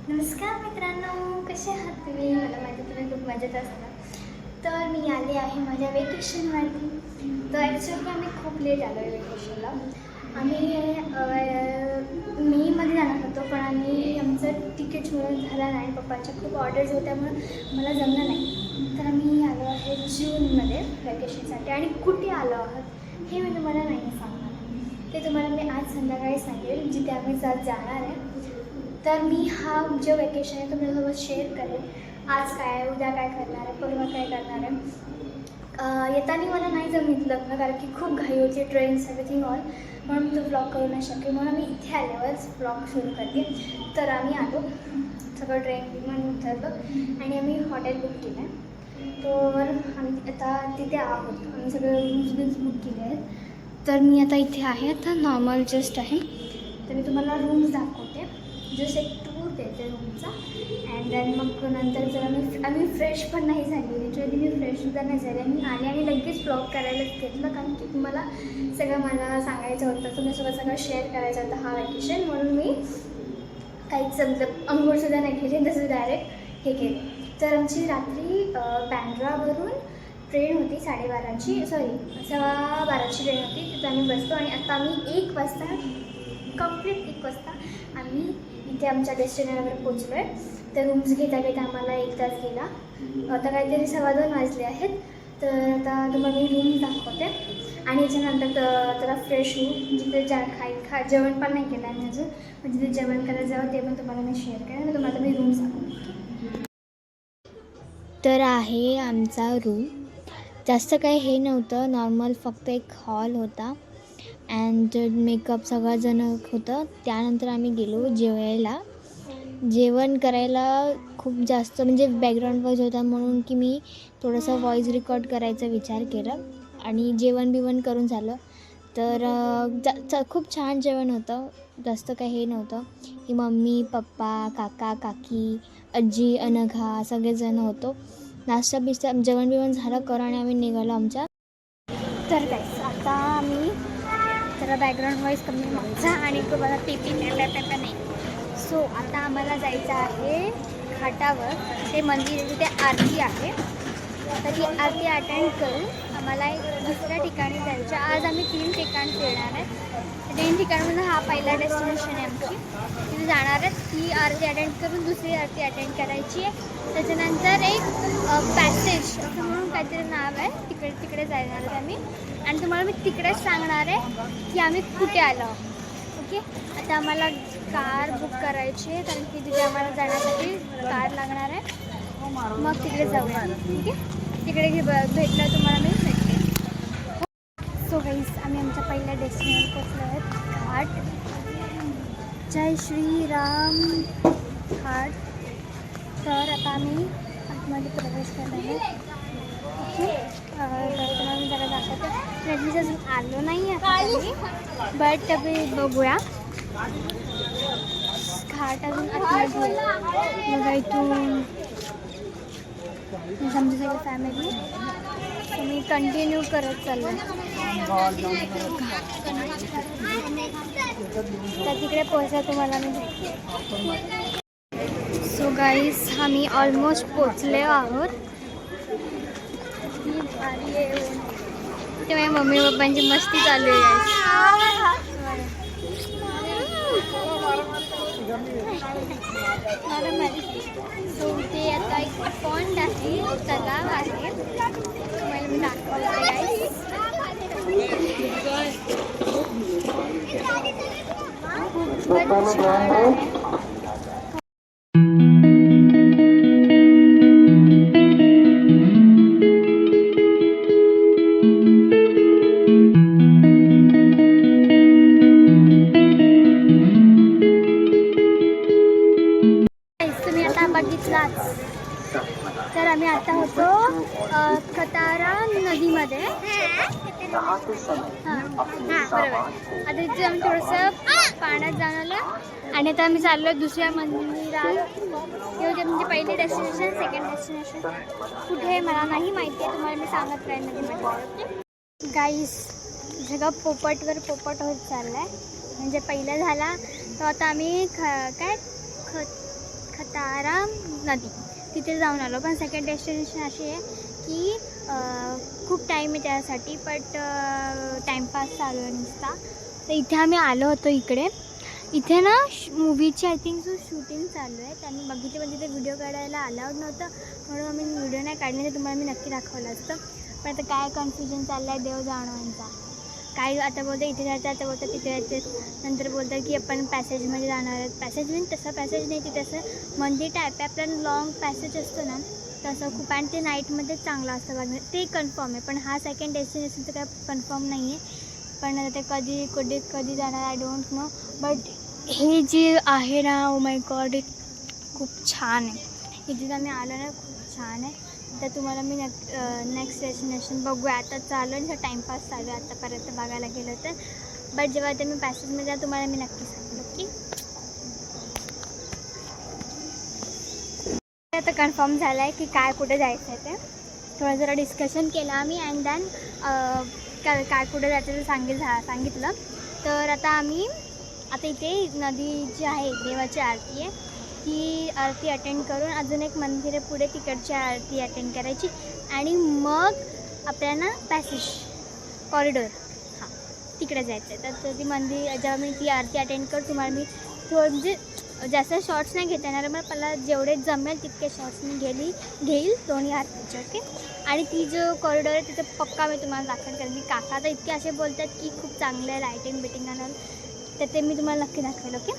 नमस्कार मित्रांनो, कसे आहात तुम्ही? मला माहिती तुम्ही खूप मजेत असता. तर मी आले आहे माझ्या वेकेशनवरती. तर ॲक्च्युली आम्ही खूप लेट आलो आहे वेकेशनला. आम्ही मेमध्ये जाणार होतो, पण आमचं तिकीट मिळून झालं नाही. पप्पांच्या खूप ऑर्डर्स होत्यामुळं मला जमलं नाही. तर आम्ही आलो आहे जूनमध्ये वेकेशनसाठी. आणि कुठे आलो आहोत हे मी तुम्हाला नाही सांगणार. ते तुम्हाला मी आज संध्याकाळी सांगेल, जिथे आम्ही जाणार आहे. तर मी हा जो वेकेशन आहे तो तुमच्यासोबत शेअर करेन. आज काय, उद्या काय करणार आहे, परवा काय करणार आहे. येताना मला नाही जमितलं कारण की खूप घाई होती, ट्रेन्स एव्हरीथिंग ऑल, म्हणून मी तो ब्लॉग करू नाही शकले. म्हणून मी इथे आल्यावरच ब्लॉग सुरू करते. तर आम्ही आलो, सगळं ट्रेन म्हणून उतरलो आणि आम्ही हॉटेल बुक केलं आहे. तर आम्ही आता तिथे आहोत. आम्ही सगळे रूम्स बुक केले आहेत. तर मी आता इथे आहे, आता नॉर्मल जस्ट आहे. तर मी तुम्हाला रूम्स दाखवते, जस्ट एक टूर देते रूमचा. अँड देन मग नंतर जर आम्ही फ्रेश पण नाही झाली, लिटरली मी फ्रेशसुद्धा नाही झाले. मी आले आणि लगेच ब्लॉग करायलाच घेतलं, कारण की तुम्हाला सगळं मला सांगायचं होतं, तुमच्यासोबत सगळं शेअर करायचं होतं हा वॅकेशन. म्हणून मी काहीच अंघोळसुद्धा नाही केली, तसं डायरेक्ट हे केलं. तर आमची रात्री बँड्रावरून ट्रेन होती 12:30ची, सॉरी 12:15ची ट्रेन होती. तिथं आम्ही बसतो आणि आता आम्ही 1 वाजता, कंप्लीट 1 वाजता आम्ही इथे आमच्या डेस्टिनेशनवर पोचलो आहे. तर रूम्स घेता घेता आम्हाला 1 तास गेला. आता काहीतरी 2:15 वाजले आहेत. तर आता तुम्हाला मी रूम दाखवते आणि याच्यानंतर जरा फ्रेश होऊ. जिथे जेवण पण नाही केलं आहे मी अजून, पण जिथे जेवण करायला जावं ते पण तुम्हाला मी शेअर करेन आणि तुम्हाला मी रूम्स दाखवते. तर आहे आमचा रूम. जास्त काही हे नव्हतं, नॉर्मल फक्त एक हॉल होता अँड मेकअप सगळं जण होतं. त्यानंतर आम्ही गेलो जेवायला. जेवण करायला खूप जास्त म्हणजे बॅकग्राऊंड वॉईस होता, म्हणून की मी थोडंसं व्हॉईस रेकॉर्ड करायचा विचार केला आणि जेवण करून झालं. तर खूप छान जेवण होतं. जास्त काही हे नव्हतं की मम्मी पप्पा काका काकी आजी अनघा सगळेजण होतो. नाश्ता जेवण झालं करून आणि आम्ही निघालो आमच्या. तर काय आता आम्ही जरा बॅकग्राऊंड व्हॉईस कमी माझा आणि तुम्हाला पेपी नाही. सो आता आम्हाला जायचं आहे घाटावर. ते मंदिर तिथे आरती आहे. तर ती आरती अटेंड करून आम्हाला एक दुसऱ्या ठिकाणी जायचं. आज आम्ही 3 ठिकाण फिरणार आहेत. 3 ठिकाणामध्ये हा पहिला डेस्टिनेशन आहे आमची. तिथे जाणार आहेत. ती आरती अटेंड करून दुसरी आरती अटेंड करायची आहे. त्याच्यानंतर एक पॅसेज असं म्हणून काहीतरी नाव आहे, तिकडे जाणार आहेत आम्ही. आणि तुम्हाला मी तिकडेच सांगणार आहे की आम्ही कुठे आलो. ओके, आता आम्हाला कार बुक करायची आहे, कारण की तिथे आम्हाला जाण्यासाठी कार लागणार आहे. मग तिकडे जाऊया. ठीक आहे, तिकडे भेटलं तुम्हाला मी भेटते. सो गाईस, आम्ही आमच्या पहिल्या डेस्टिनेशन पोचलो आहेत, घाट. जय श्रीराम घाट. तर आता आम्ही आतमध्ये प्रवेश करणार आहे. ओके, तुम्हाला मी जरा दाखवते. नक्कीच अजून आलो नाही आहे बट तरी बघूया. घाट अजून आतमध्ये बघा. इथून आमची सगळी फॅमिली. मी कंटिन्यू करत चाललो आहे. तर तिकडे पोहोचा तुम्हाला मी भेटते. सो गाईस, आम्ही ऑलमोस्ट पोचले आहोत. ते माझ्या मम्मी पप्पांची मस्ती चालू आहे. सो ते आता एक पॉन्ड आहे, तलाव आहे, तुम्हाला मी दाखवते गाईस. खूपच छान आहे. बघितलाच तर आम्ही आता होतो खतारा नदीमध्ये. हां बरोबर. आता इथे आम्ही थोडंसं पाण्यात जाऊन आलो आणि आता आम्ही चाललो दुसऱ्या मंदिरात. हे होते म्हणजे पहिले डेस्टिनेशन. सेकंड डेस्टिनेशन कुठे मला नाही माहिती आहे, तुम्हाला मी सांगत राहील नदीमध्ये. गाईस, सगळं पोपटवर पोपट होत चाललं आहे. म्हणजे पहिला झाला तो आता आम्ही खतारा नदी, तिथे जाऊन आलो. पण सेकंड डेस्टिनेशन अशी आहे की खूप टाईम आहे त्यासाठी, बट टाईमपास चालू आहे नुसता. तर इथे आम्ही आलो होतो इकडे. इथे ना मूवीची आय थिंक शूटिंग चालू आहे. त्यांनी बघितले पण तिथे व्हिडिओ काढायला अलाउड नव्हतं, म्हणून आम्ही व्हिडिओ नाही काढले. तर तुम्हाला मी नक्की दाखवलं असतं. पण आता काय कन्फ्युजन चाललं आहे देव जाणो यांचा. काय आता बोलतं इथे जायचं, आता बोलतं तिथे जायचं, नंतर बोलतात की आपण पॅसेजमध्ये जाणार आहेत. पॅसेज म्हणजे तसं पॅसेज नाही, तिथे असं मंदिर टाईप आहे. आपल्याला लॉंग पॅसेज असतो ना तसं खूप, आणि ते नाईटमध्ये चांगलं असतं बघणं, ते कन्फर्म आहे. पण हा सेकंड डेस्टिनेशनचं काय कन्फर्म नाही आहे. पण ते कधी जाणार आय डोंट नो. बट हे जे आहे ना, ओ माय गॉड, हे खूप छान आहे. इथे आम्ही आलो ना, खूप छान आहे. तर तुम्हाला मी नेक्स्ट डेस्टिनेशन बघूया. आता चालू आहे, टाईमपास चालू आहे आतापर्यंत बघायला गेलं तर. बट जेव्हा ते मी पॅसेजमध्ये जा तुम्हाला मी नक्की सांगेन. ओके, आता कन्फर्म झालं आहे की काय कुठे जायचं आहे. ते थोडं जरा डिस्कशन केलं आम्ही, अँड दॅन काय कुठे जायचं ते सांगितलं. तर आता इथे नदी जी आहे देवाची आरती आहे, ती आरती अटेंड करून अजून एक मंदिर आहे पुढे, तिकडची आरती अटेंड करायची. आणि मग आपल्याला पॅसेज कॉरिडॉर तिकडे जायचं आहे. तर ती मंदिर जेव्हा मी ती आरती अटेंड करू तुम्हाला मी म्हणजे जास्त शॉर्ट्स नाही घेता येणार, मग मला जेवढे जमेल तितके शॉर्ट्स मी घेईल दोन्ही आरतीचे. ओके, आणि ती जो कॉरिडॉर आहे तिथे पक्का मी तुम्हाला दाखवेन, कारण की काका तर इतके असे बोलतात की खूप चांगलं आहे लाईटिंग बिटिंग आणि तर ते मी तुम्हाला नक्की दाखवेल. ओके.